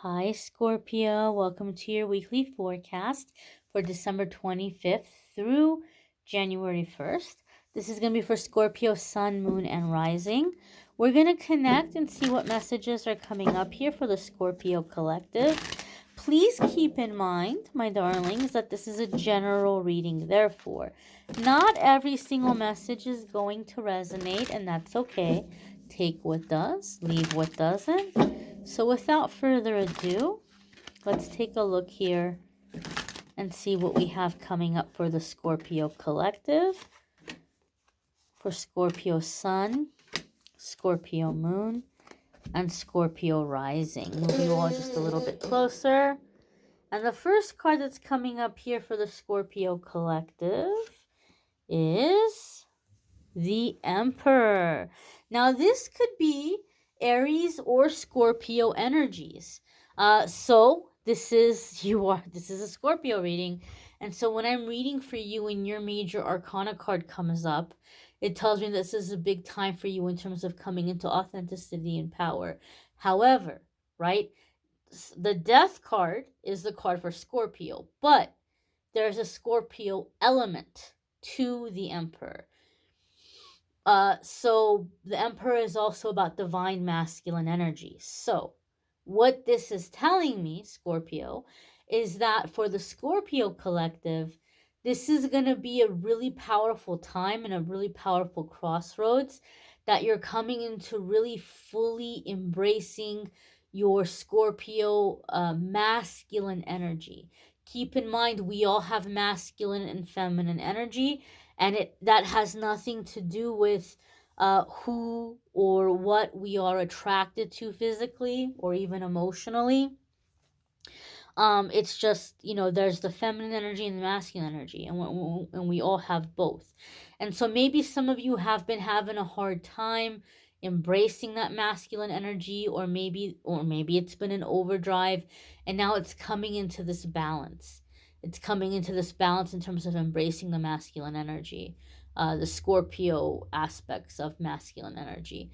Hi, Scorpio. Welcome to your weekly forecast for December 25th through January 1st. This is going to be for Scorpio, Sun, Moon, and Rising. We're going to connect and see what messages are coming up here for the Scorpio collective. Please keep in mind, my darlings, that this is a general reading. Therefore, not every single message is going to resonate, and that's okay. Take what does, leave what doesn't. So without further ado, let's take a look here and see what we have coming up for the Scorpio collective. For Scorpio Sun, Scorpio Moon, and Scorpio Rising. Move you all just a little bit closer. And the first card that's coming up here for the Scorpio collective is the Emperor. Now, this could be Aries or Scorpio energies. This is a Scorpio reading. And so when I'm reading for you and your major arcana card comes up, it tells me this is a big time for you in terms of coming into authenticity and power. However, right, the Death card is the card for Scorpio, but there's a Scorpio element to the Emperor. So the Emperor is also about divine masculine energy. So what this is telling me, Scorpio, is that for the Scorpio collective, this is going to be a really powerful time and a really powerful crossroads that you're coming into really fully embracing your Scorpio masculine energy. Keep in mind, we all have masculine and feminine energy, and that has nothing to do with who or what we are attracted to physically or even emotionally. It's just, there's the feminine energy and the masculine energy, and we all have both. And so maybe some of you have been having a hard time embracing that masculine energy, or maybe it's been an overdrive, and now it's coming into this balance. It's coming into this balance in terms of embracing the masculine energy, the Scorpio aspects of masculine energy.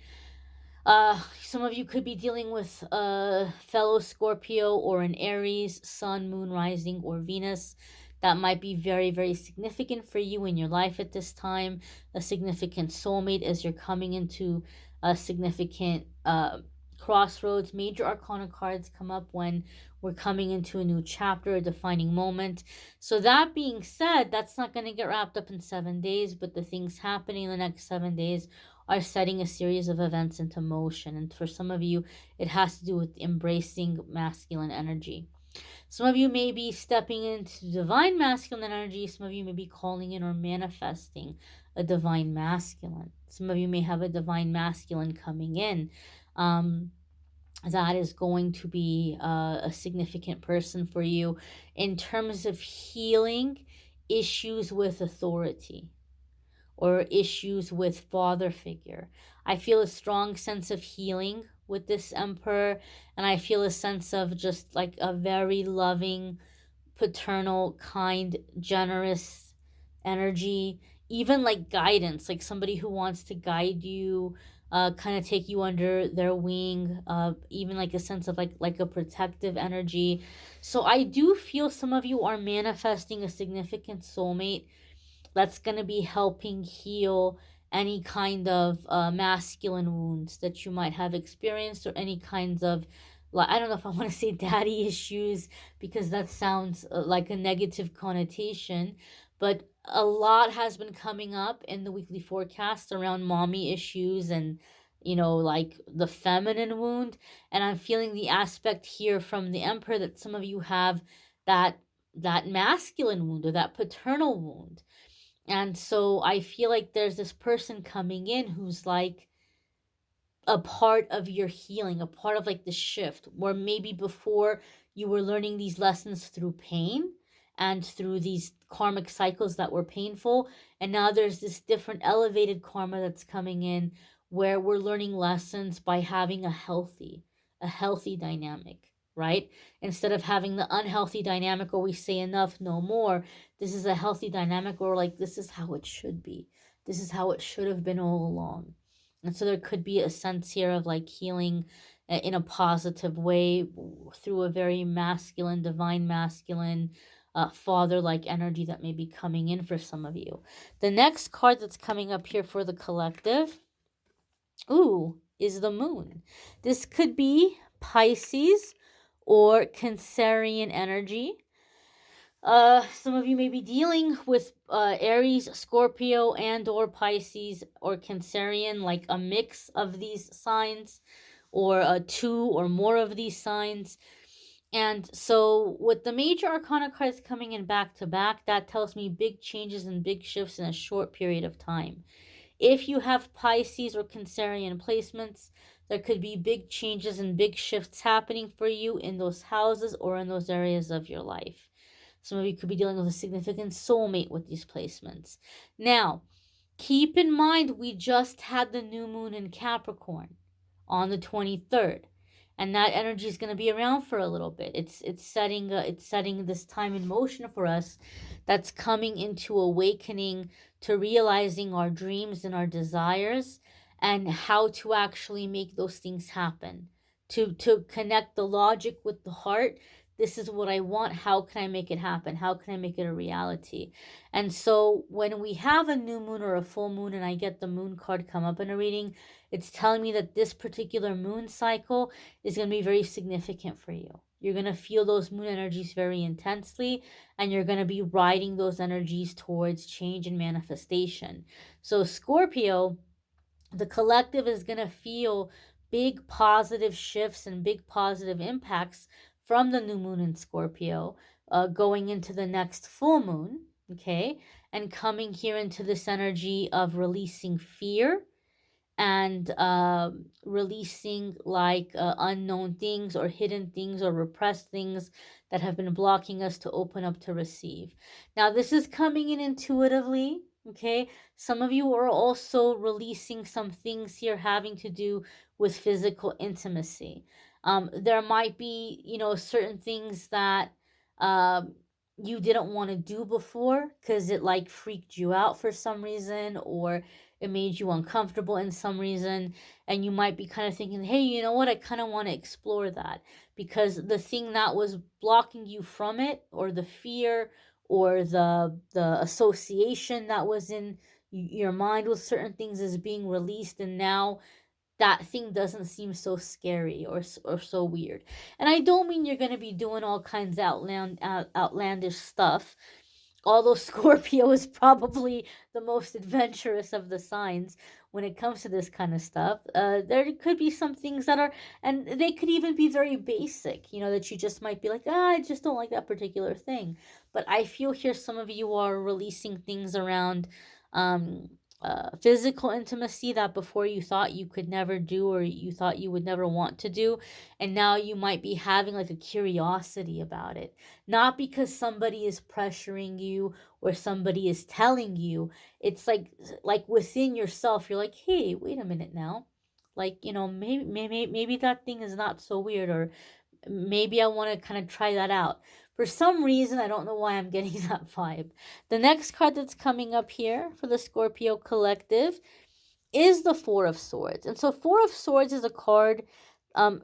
Some of you could be dealing with a fellow Scorpio or an Aries, Sun, Moon, Rising, or Venus. That might be very, very significant for you in your life at this time. A significant soulmate as you're coming into a significant crossroads. Major arcana cards come up when we're coming into a new chapter, a defining moment. So that being said, that's not going to get wrapped up in 7 days, but the things happening in the next 7 days are setting a series of events into motion. And for some of you, it has to do with embracing masculine energy. Some of you may be stepping into divine masculine energy. Some of you may be calling in or manifesting a divine masculine. Some of you may have a divine masculine coming in. That is going to be a significant person for you in terms of healing issues with authority or issues with father figure. I feel a strong sense of healing with this Emperor, and I feel a sense of just like a very loving, paternal, kind, generous energy, even like guidance, like somebody who wants to guide you, kind of take you under their wing, even like a sense of like a protective energy. So I do feel some of you are manifesting a significant soulmate that's going to be helping heal any kind of masculine wounds that you might have experienced, or any kinds of, like, I don't know if I want to say daddy issues, because that sounds like a negative connotation, but a lot has been coming up in the weekly forecast around mommy issues and, like the feminine wound. And I'm feeling the aspect here from the Emperor that some of you have that masculine wound or that paternal wound. And so I feel like there's this person coming in who's like a part of your healing, a part of like the shift, where maybe before you were learning these lessons through pain and through these karmic cycles that were painful. And now there's this different elevated karma that's coming in where we're learning lessons by having a healthy dynamic. Right? Instead of having the unhealthy dynamic where we say enough, no more, this is a healthy dynamic where like, this is how it should be. This is how it should have been all along. And so there could be a sense here of like healing in a positive way through a very masculine, divine masculine, father-like energy that may be coming in for some of you. The next card that's coming up here for the collective, ooh, is the moon. This could be Pisces or Cancerian energy. Some of you may be dealing with Aries, Scorpio, and or Pisces or Cancerian, like a mix of these signs, or two or more of these signs. And so with the major arcana cards coming in back to back, that tells me big changes and big shifts in a short period of time. If you have Pisces or Cancerian placements, there could be big changes and big shifts happening for you in those houses or in those areas of your life. Some of you could be dealing with a significant soulmate with these placements. Now, keep in mind we just had the new moon in Capricorn on the 23rd. And that energy is going to be around for a little bit. It's setting this time in motion for us, that's coming into awakening to realizing our dreams and our desires, and how to actually make those things happen. To connect the logic with the heart. This is what I want. How can I make it happen? How can I make it a reality? And so when we have a new moon or a full moon and I get the moon card come up in a reading, it's telling me that this particular moon cycle is going to be very significant for you. You're going to feel those moon energies very intensely, and you're going to be riding those energies towards change and manifestation. So Scorpio, the collective is going to feel big positive shifts and big positive impacts from the new moon in Scorpio, going into the next full moon, okay, and coming here into this energy of releasing fear and releasing like unknown things or hidden things or repressed things that have been blocking us to open up to receive. Now, this is coming in intuitively. Okay, some of you are also releasing some things here having to do with physical intimacy. There might be, certain things that you didn't want to do before because it like freaked you out for some reason, or it made you uncomfortable in some reason, and you might be kind of thinking, hey, you know what, I kind of want to explore that, because the thing that was blocking you from it, or the fear, or the association that was in your mind with certain things, is being released, and now that thing doesn't seem so scary or so weird. And I don't mean you're going to be doing all kinds of outlandish stuff, although Scorpio is probably the most adventurous of the signs when it comes to this kind of stuff. There could be some things that are, and they could even be very basic, that you just might be like, I just don't like that particular thing. But I feel here some of you are releasing things around um, physical intimacy that before you thought you could never do, or you thought you would never want to do. And now you might be having like a curiosity about it. Not because somebody is pressuring you or somebody is telling you. It's like within yourself, you're like, hey, wait a minute now. Like, maybe that thing is not so weird, or maybe I want to kind of try that out. For some reason, I don't know why I'm getting that vibe. The next card that's coming up here for the Scorpio collective is the Four of Swords. And so Four of Swords is a card,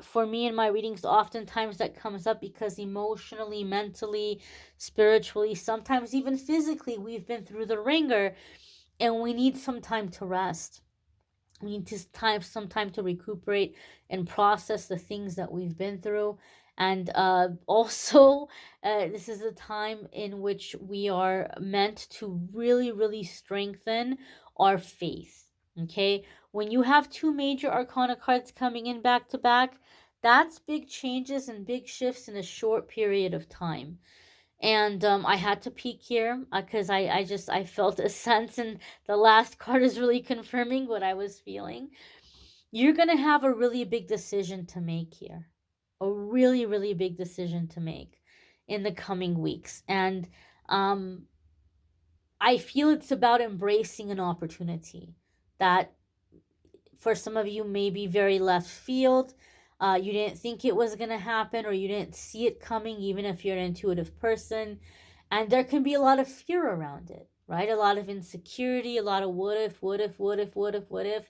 for me in my readings, oftentimes that comes up because emotionally, mentally, spiritually, sometimes even physically, we've been through the ringer and we need some time to rest. We need some time to recuperate and process the things that we've been through. And also, this is a time in which we are meant to really, really strengthen our faith. Okay? When you have two major arcana cards coming in back to back, that's big changes and big shifts in a short period of time. And I had to peek here because I felt a sense, and the last card is really confirming what I was feeling. You're gonna have a really big decision to make here, a really, really big decision to make in the coming weeks. And I feel it's about embracing an opportunity that for some of you may be very left field. You didn't think it was going to happen, or you didn't see it coming, even if you're an intuitive person. And there can be a lot of fear around it, right? A lot of insecurity, a lot of what if, what if, what if, what if, what if.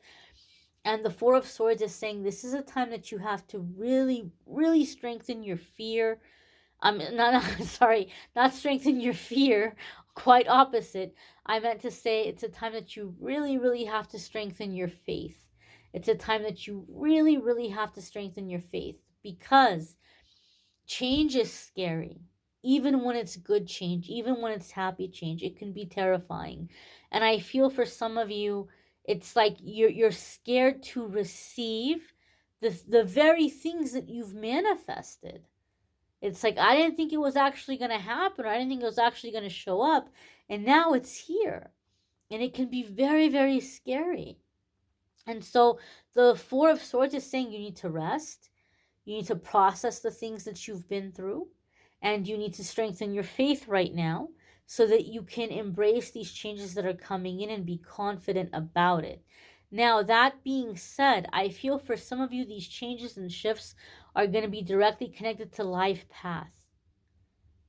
And the Four of Swords is saying this is a time that you have to really, really strengthen your fear. Not sorry, not strengthen your fear. Quite opposite. I meant to say it's a time that you really, really have to strengthen your faith. It's a time that you really, really have to strengthen your faith, because change is scary. Even when it's good change, even when it's happy change, it can be terrifying. And I feel for some of you, it's like you're scared to receive the very things that you've manifested. It's like, I didn't think it was actually going to happen, or I didn't think it was actually going to show up, and now it's here. And it can be very, very scary. And so the Four of Swords is saying you need to rest. You need to process the things that you've been through, and you need to strengthen your faith right now so that you can embrace these changes that are coming in and be confident about it. Now, that being said, I feel for some of you, these changes and shifts are going to be directly connected to life path.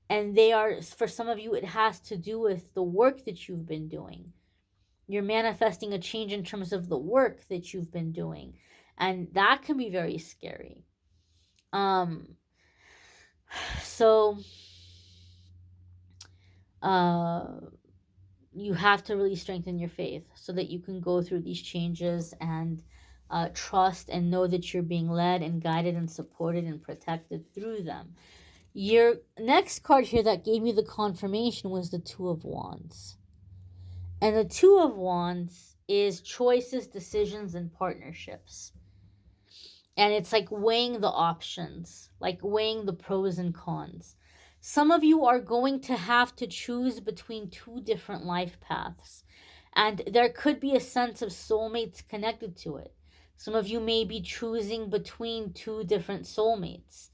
And they are, for some of you, it has to do with the work that you've been doing. You're manifesting a change in terms of the work that you've been doing. And that can be very scary. Um, so you have to really strengthen your faith so that you can go through these changes and trust and know that you're being led and guided and supported and protected through them. Your next card here that gave me the confirmation was the Two of Wands. And the Two of Wands is choices, decisions, and partnerships. And it's like weighing the options, like weighing the pros and cons. Some of you are going to have to choose between two different life paths, and there could be a sense of soulmates connected to it. Some of you may be choosing between two different soulmates,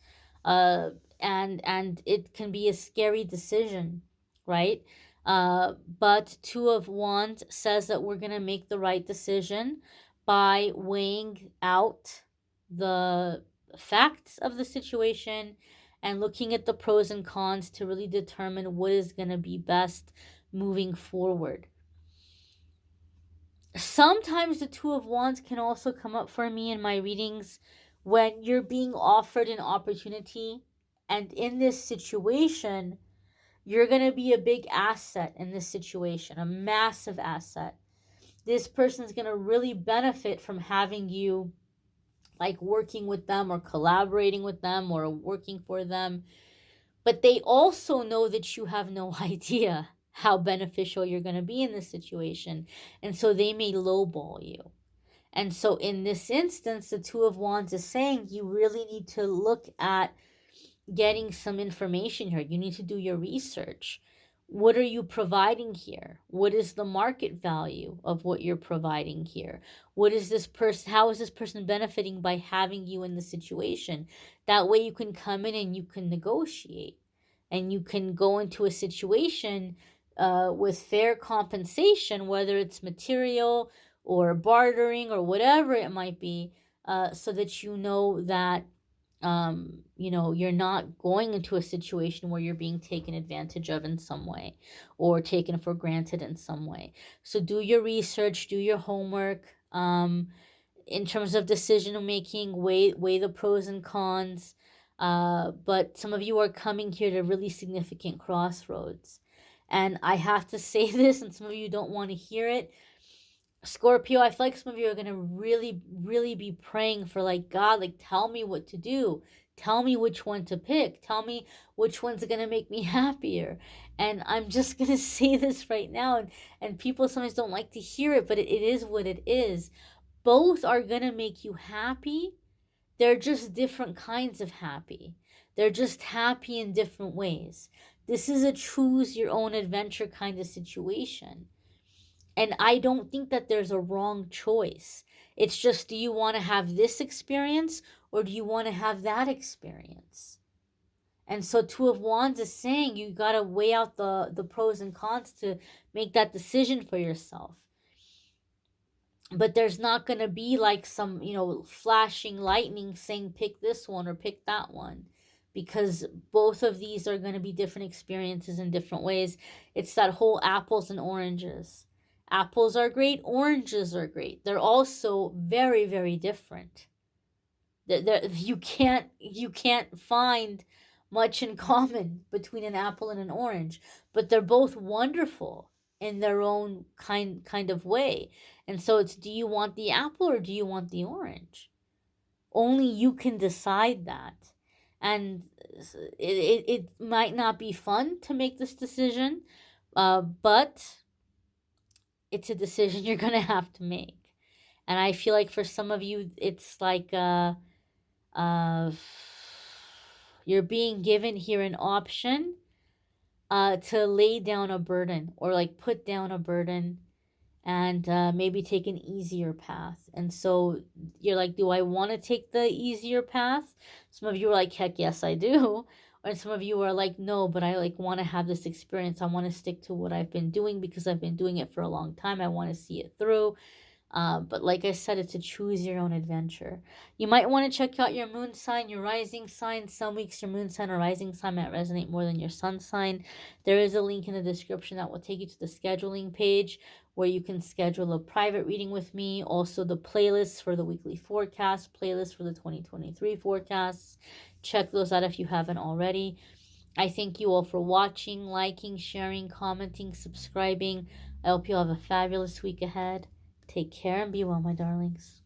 uh, and it can be a scary decision, right? But Two of Wands says that we're gonna make the right decision by weighing out the facts of the situation and looking at the pros and cons to really determine what is going to be best moving forward. Sometimes the Two of Wands can also come up for me in my readings when you're being offered an opportunity, and in this situation, you're going to be a big asset in this situation, a massive asset. This person's going to really benefit from having you, like working with them or collaborating with them or working for them. But they also know that you have no idea how beneficial you're going to be in this situation. And so they may lowball you. And so in this instance, the Two of Wands is saying you really need to look at getting some information here. You need to do your research. What are you providing here? What is the market value of what you're providing here? What is this person, how is this person benefiting by having you in the situation? That way you can come in and you can negotiate, and you can go into a situation with fair compensation, whether it's material or bartering or whatever it might be, so that you know that you're not going into a situation where you're being taken advantage of in some way or taken for granted in some way. So do your research, do your homework. In terms of decision making, weigh the pros and cons. But some of you are coming here to really significant crossroads. And I have to say this, and some of you don't want to hear it. Scorpio, I feel like some of you are going to really, really be praying for, like, God, like, tell me what to do. Tell me which one to pick. Tell me which one's going to make me happier. And I'm just going to say this right now. And people sometimes don't like to hear it, but it is what it is. Both are going to make you happy. They're just different kinds of happy. They're just happy in different ways. This is a choose your own adventure kind of situation. And I don't think that there's a wrong choice. It's just, do you want to have this experience or do you want to have that experience? And so Two of Wands is saying you got to weigh out the pros and cons to make that decision for yourself. But there's not going to be like some, flashing lightning saying pick this one or pick that one, because both of these are going to be different experiences in different ways. It's that whole apples and oranges. Apples are great, oranges are great. They're also very, very different. You can't find much in common between an apple and an orange, but they're both wonderful in their own kind of way. And so it's, do you want the apple or do you want the orange? Only you can decide that. And it might not be fun to make this decision, but it's a decision you're gonna have to make. And I feel like for some of you, it's like uh, you're being given here an option to lay down a burden, or like put down a burden, and maybe take an easier path. And so you're like, do I want to take the easier path? Some of you are like, heck yes, I do. And some of you are like, no, but I like want to have this experience. I want to stick to what I've been doing because I've been doing it for a long time. I want to see it through. But like I said, it's a choose your own adventure. You might want to check out your moon sign, your rising sign. Some weeks your moon sign or rising sign might resonate more than your sun sign. There is a link in the description that will take you to the scheduling page where you can schedule a private reading with me. Also, the playlists for the weekly forecast, playlist for the 2023 forecasts. Check those out if you haven't already. I thank you all for watching, liking, sharing, commenting, subscribing. I hope you have a fabulous week ahead. Take care and be well, my darlings.